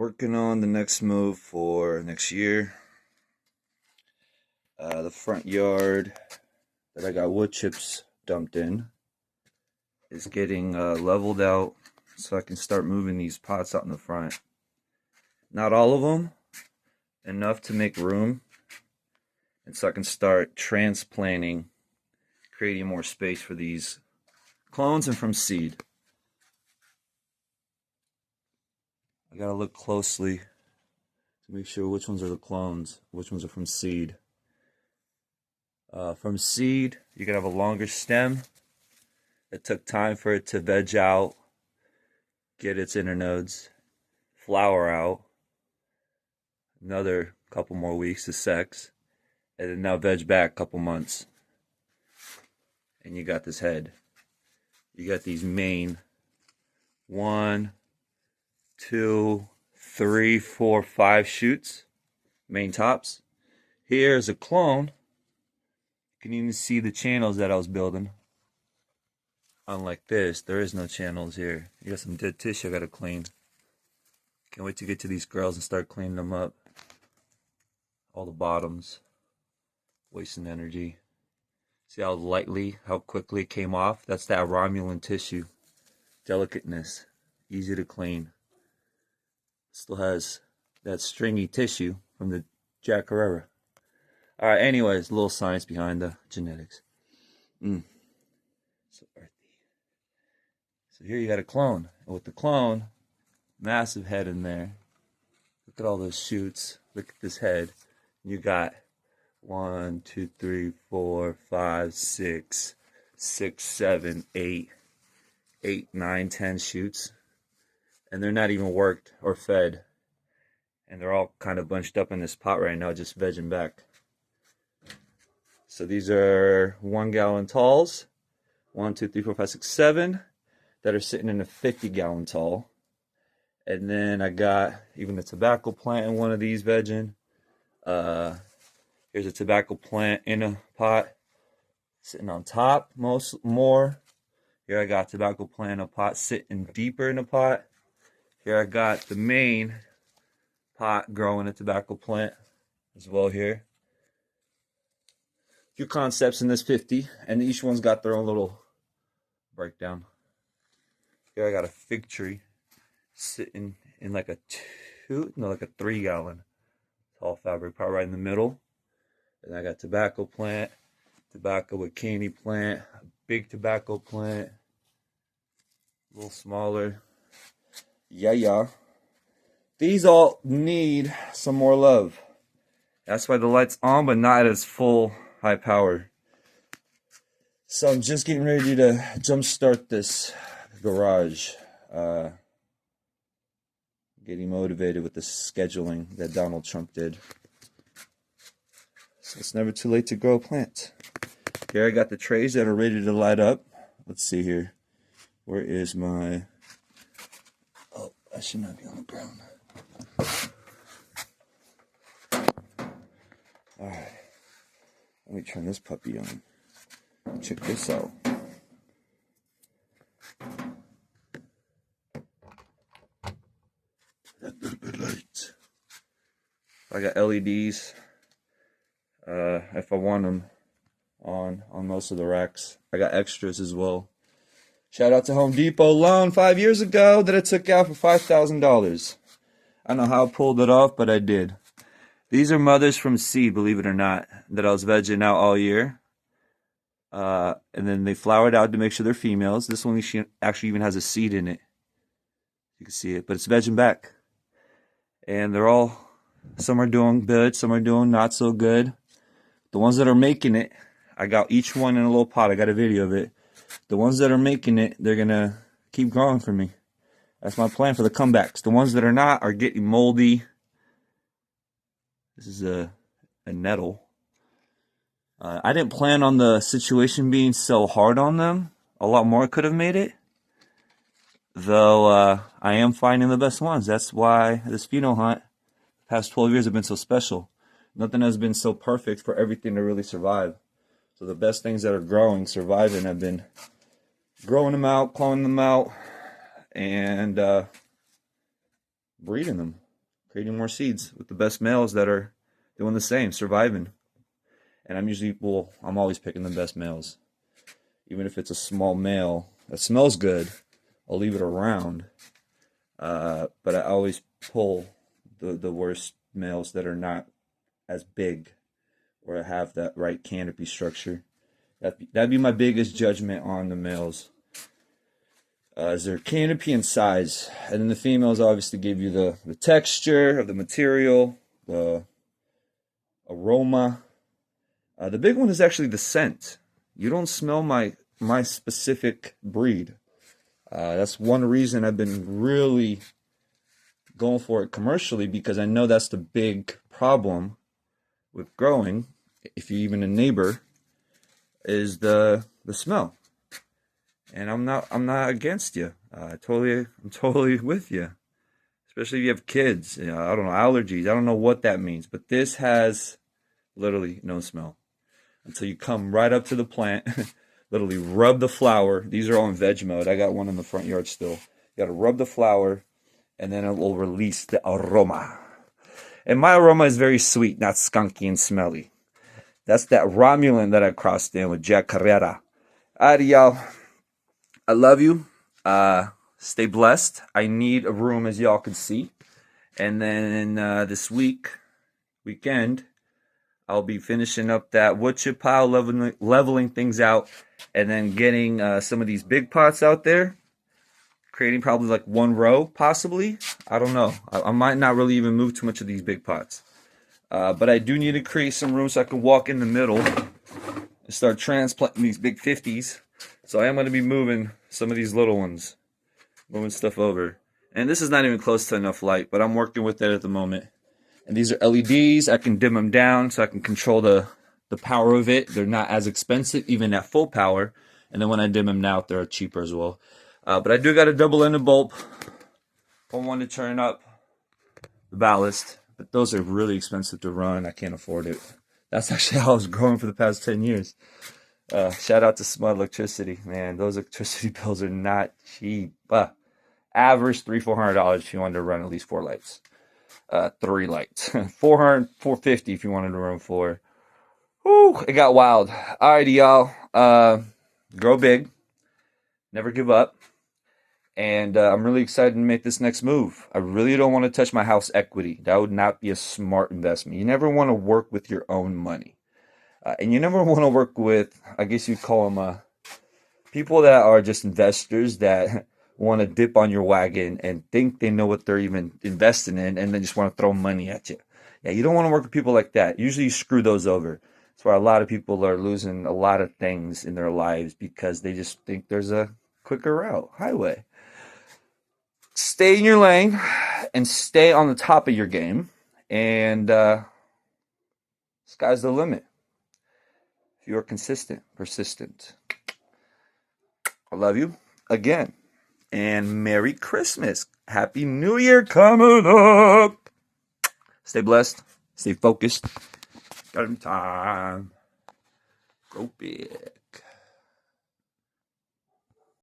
Working on the next move for next year. The front yard that I got wood chips dumped in is getting leveled out so I can start moving these pots out in the front. Not all of them, enough to make room, and so I can start transplanting, creating more space for these clones and from seed. I gotta look closely to make sure which ones are the clones, which ones are from seed. From seed, you can have a longer stem. It took time for it to veg out, get its internodes, flower out. Another couple more weeks to sex, and then now veg back a couple months. And you got this head. You got these main 1, 2, 3, 4, 5 shoots, main tops. Here's a clone. You can even see the channels that I was building. Unlike this, there is no channels here. You got some dead tissue I gotta clean. Can't wait to get to these girls and start cleaning them up. All the bottoms, wasting energy. See how lightly, how quickly it came off? That's that Romulan tissue. Delicateness, easy to clean. Still has that stringy tissue from the Jack Herrera. Alright, anyways, a little science behind the genetics. So earthy. So here you got a clone. And with the clone, massive head in there. Look at all those shoots. Look at this head. You got 1, 2, 3, 4, 5, 6, 7, 8, 9, 10 shoots. And they're not even worked or fed. And they're all kind of bunched up in this pot right now, just vegging back. So these are 1 gallon talls. 1, 2, 3, 4, 5, 6, 7 that are sitting in a 50-gallon tall. And then I got even a tobacco plant in one of these vegging. Here's a tobacco plant in a pot sitting on top more. Here I got tobacco plant in a pot sitting deeper in a pot. Here I got the main pot growing a tobacco plant as well here. Few concepts in this 50, and each one's got their own little breakdown. Here I got a fig tree sitting in like a 3-gallon tall fabric pot right in the middle. And I got tobacco plant, tobacco with candy plant, a big tobacco plant, a little smaller. Yeah. These all need some more love. That's why the light's on, but not at its full high power. So I'm just getting ready to jumpstart this garage. Getting motivated with the scheduling that Donald Trump did. So it's never too late to grow a plant. Here I got the trays that are ready to light up. Let's see here. Where is my... Oh, I should not be on the ground. Alright. Let me turn this puppy on. Check this out. That little bit light. I got LEDs. If I want them on most of the racks. I got extras as well. Shout out to Home Depot loan 5 years ago that I took out for $5,000. I don't know how I pulled it off, but I did. These are mothers from seed, believe it or not, that I was vegging out all year. And then they flowered out to make sure they're females. This one actually even has a seed in it. You can see it, but it's vegging back. And they're all, some are doing good, some are doing not so good. The ones that are making it, I got each one in a little pot. I got a video of it. The ones that are making it, they're going to keep growing for me. That's my plan for the comebacks. The ones that are not are getting moldy. This is a nettle. I didn't plan on the situation being so hard on them. A lot more could have made it. Though I am finding the best ones. That's why this pheno hunt, the past 12 years have been so special. Nothing has been so perfect for everything to really survive. So the best things that are growing, surviving, have been growing them out, cloning them out, and breeding them. creating more seeds with the best males that are doing the same, surviving. And I'm always picking the best males. Even if it's a small male that smells good, I'll leave it around. But I always pull the worst males that are not as big or have that right canopy structure. That'd be my biggest judgment on the males. Is their canopy and size. And then the females obviously give you the texture of the material, the aroma. The big one is actually the scent. You don't smell my specific breed. That's one reason I've been really going for it commercially, because I know that's the big problem with growing, if you're even a neighbor, is the smell. And I'm not against you. I'm totally with you. Especially if you have kids. I don't know, allergies. I don't know what that means, but this has literally no smell until you come right up to the plant. Literally rub the flower. These are all in veg mode. I got one in the front yard still. You got to rub the flower, and then it will release the aroma. And my aroma is very sweet, not skunky and smelly. That's that Romulan that I crossed in with Jack Herrera. Alrighty, y'all. I love you. Stay blessed. I need a room, as y'all can see. And then this weekend, I'll be finishing up that wood chip pile, leveling things out, and then getting some of these big pots out there, creating probably like one row, possibly. I don't know. I might not really even move too much of these big pots. But I do need to create some room so I can walk in the middle and start transplanting these big 50s. So I am going to be moving some of these little ones, moving stuff over. And this is not even close to enough light, but I'm working with it at the moment. And these are LEDs. I can dim them down so I can control the power of it. They're not as expensive, even at full power. And then when I dim them out, they're cheaper as well. But I do got a double-ended bulb. I want to turn up the ballast. But those are really expensive to run. I can't afford it. That's actually how I was growing for the past 10 years. Shout out to Smart Electricity. Man, those electricity bills are not cheap. Average $300-400 if you wanted to run at least 4 lights. 3 lights. $400-450 if you wanted to run 4. Whew, it got wild. Alrighty, y'all. Grow big. Never give up. And I'm really excited to make this next move. I really don't want to touch my house equity. That would not be a smart investment. You never want to work with your own money. And you never want to work with, I guess you'd call them people that are just investors that want to dip on your wagon and think they know what they're even investing in, and then just want to throw money at you. Yeah, you don't want to work with people like that. Usually you screw those over. That's why a lot of people are losing a lot of things in their lives, because they just think there's a quicker route, highway. Stay in your lane and stay on the top of your game, and sky's the limit. If you are consistent, persistent. I love you again. And Merry Christmas. Happy New Year coming up. Stay blessed. Stay focused. Got time. Grow big.